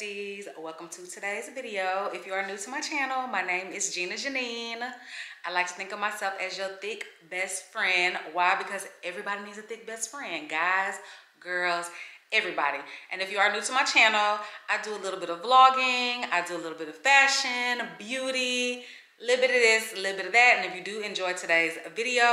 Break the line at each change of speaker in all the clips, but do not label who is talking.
besties, welcome to today's video. If you are new to my channel, my name is GinaJyneen. I like to think of myself as your thick best friend. Why? Because everybody needs a thick best friend. Guys, girls, everybody. And if you are new to my channel, I do a little bit of vlogging, I do a little bit of fashion, beauty, a little bit of this, a little bit of that. And if you do enjoy today's video,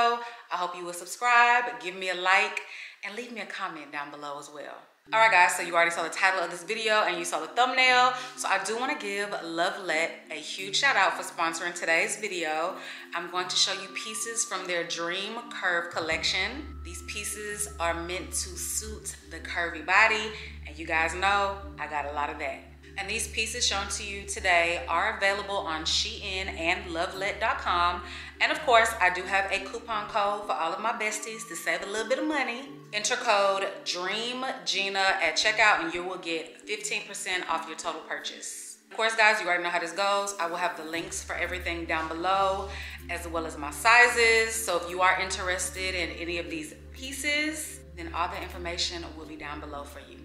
I hope you will subscribe, give me a like, and leave me a comment down below as well. All right, guys, so you already saw the title of this video and you saw the thumbnail. So I do want to give Luvlette a huge shout out for sponsoring today's video. I'm going to show you pieces from their Dream Curve collection. These pieces are meant to suit the curvy body, and you guys know I got a lot of that. And these pieces shown to you today are available on SHEIN and Luvlette.com. And of course, I do have a coupon code for all of my besties to save a little bit of money. Enter code DREAMGINA at checkout and you will get 15% off your total purchase. Of course, guys, you already know how this goes. I will have the links for everything down below, as well as my sizes. So if you are interested in any of these pieces, then all the information will be down below for you.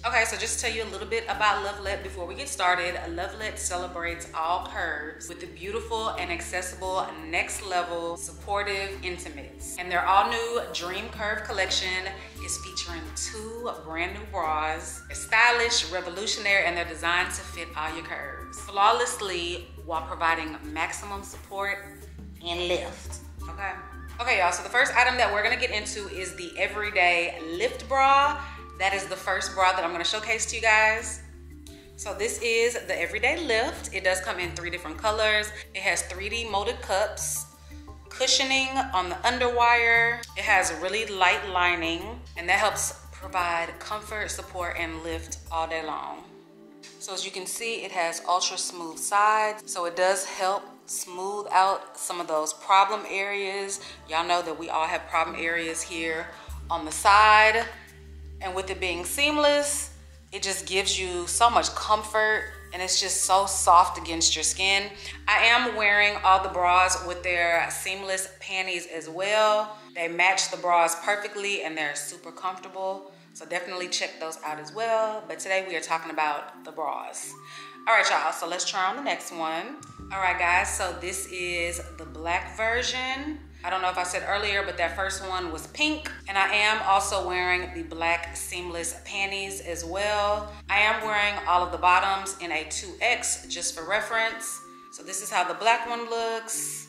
Okay, so just to tell you a little bit about Luvlette before we get started. Luvlette celebrates all curves with the beautiful and accessible next level supportive intimates. And their all new Dream Curve collection is featuring 2 brand new bras. They're stylish, revolutionary, and they're designed to fit all your curves flawlessly while providing maximum support and lift. Okay, y'all, so the first item that we're gonna get into is the Everyday Lift Bra. That is the first bra that I'm gonna showcase to you guys. So this is the Everyday Lift. It does come in 3 different colors. It has 3D molded cups, cushioning on the underwire. It has a really light lining, and that helps provide comfort, support, and lift all day long. So as you can see, it has ultra smooth sides. So it does help smooth out some of those problem areas. Y'all know that we all have problem areas here on the side. And with it being seamless, it just gives you so much comfort, and it's just so soft against your skin. I am wearing all the bras with their seamless panties as well. They match the bras perfectly and they're super comfortable. So definitely check those out as well. But today we are talking about the bras. All right, y'all, so let's try on the next one. All right, guys, so this is the black version. I don't know if I said earlier, but that first one was pink. And I am also wearing the black seamless panties as well. I am wearing all of the bottoms in a 2X just for reference. So this is how the black one looks.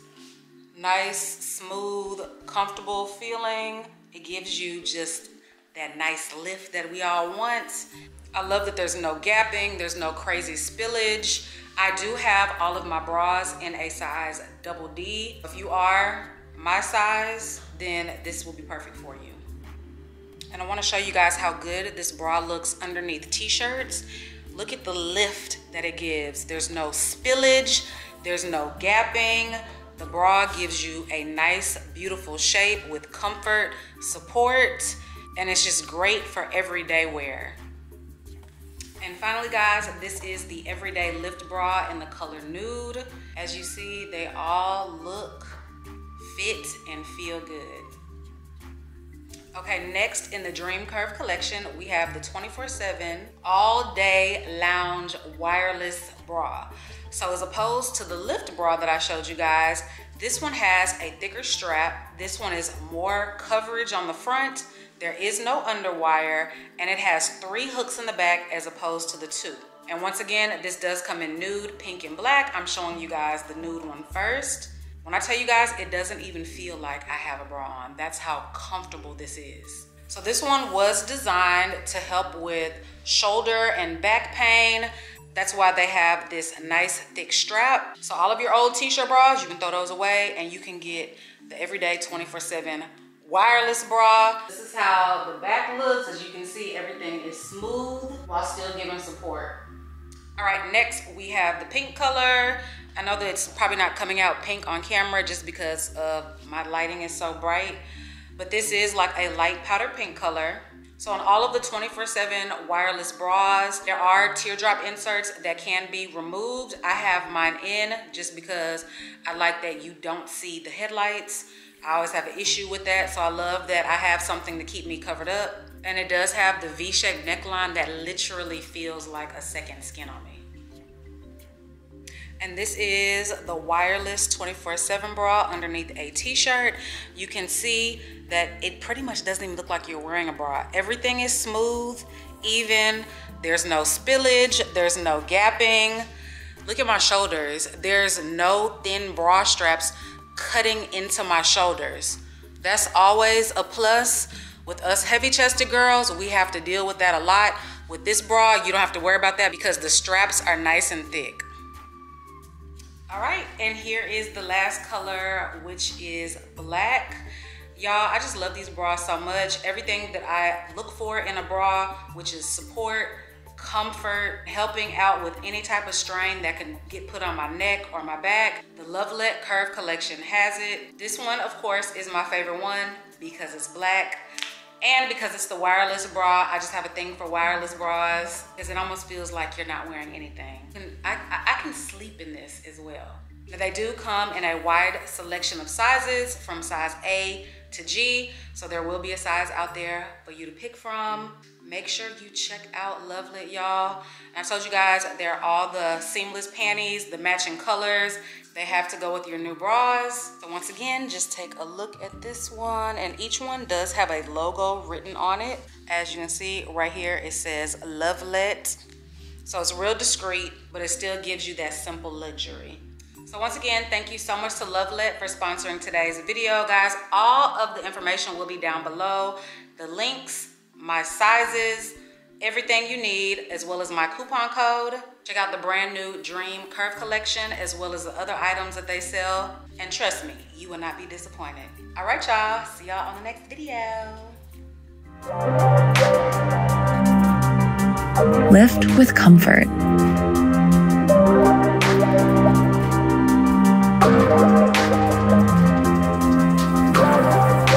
Nice, smooth, comfortable feeling. It gives you just that nice lift that we all want. I love that there's no gapping, there's no crazy spillage. I do have all of my bras in a size double D. If you are my size, then this will be perfect for you. And I want to show you guys how good this bra looks underneath t-shirts. Look at the lift that it gives. There's no spillage, there's no gapping. The bra gives you a nice, beautiful shape with comfort, support, and it's just great for everyday wear. And finally, guys, this is the Everyday Lift Bra in the color nude. As you see, they all look, fit, and feel good. Okay, next in the Dream Curve collection, we have the 24/7 all-day lounge wireless bra. So as opposed to the lift bra that I showed you guys, this one has a thicker strap. This one is more coverage on the front. There is no underwire, and it has 3 hooks in the back as opposed to the 2. And once again, this does come in nude, pink, and black. I'm showing you guys the nude one first. When I tell you guys, it doesn't even feel like I have a bra on. That's how comfortable this is. So this one was designed to help with shoulder and back pain. That's why they have this nice thick strap. So all of your old t-shirt bras, you can throw those away and you can get the Everyday 24/7 wireless bra. This is how the back looks. As you can see, everything is smooth while still giving support. All right, next we have the pink color. I know that it's probably not coming out pink on camera just because of my lighting is so bright, but this is like a light powder pink color. So on all of the 24/7 wireless bras, there are teardrop inserts that can be removed. I have mine in just because I like that you don't see the headlights. I always have an issue with that, so I love that I have something to keep me covered up. And it does have the V-shaped neckline that literally feels like a second skin on me. And this is the wireless 24/7 bra underneath a t-shirt. You can see that it pretty much doesn't even look like you're wearing a bra. Everything is smooth, even. There's no spillage, there's no gapping. Look at my shoulders. There's no thin bra straps cutting into my shoulders. That's always a plus. With us heavy-chested girls, we have to deal with that a lot. With this bra, you don't have to worry about that because the straps are nice and thick. All right, and here is the last color, which is black. Y'all, I just love these bras so much. Everything that I look for in a bra, which is support, comfort, helping out with any type of strain that can get put on my neck or my back. The Luvlette Curve collection has it. This one, of course, is my favorite one because it's black. And because it's the wireless bra, I just have a thing for wireless bras because it almost feels like you're not wearing anything. And I can sleep in this as well. Now, they do come in a wide selection of sizes from size A to G. So there will be a size out there for you to pick from. Make sure you check out Luvlette, y'all. And I told you guys, they're all the seamless panties, the matching colors. They have to go with your new bras. So once again, just take a look at this one. And each one does have a logo written on it. As you can see right here, it says Luvlette. So it's real discreet, but it still gives you that simple luxury. So once again, thank you so much to Luvlette for sponsoring today's video, guys. All of the information will be down below. The links, my sizes, everything you need, as well as my coupon code. Check out the brand new Dream Curve collection, as well as the other items that they sell. And trust me, you will not be disappointed. All right, y'all. See y'all on the next video.
Lift with comfort.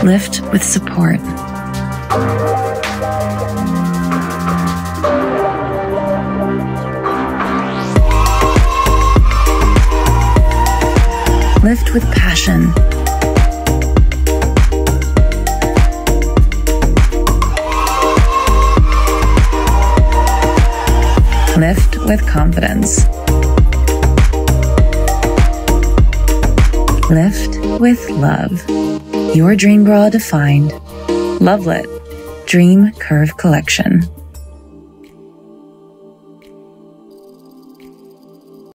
Lift with support. Lift with passion. Lift with confidence. Lift with love. Your dream bra defined. Luvlette Dream Curve Collection.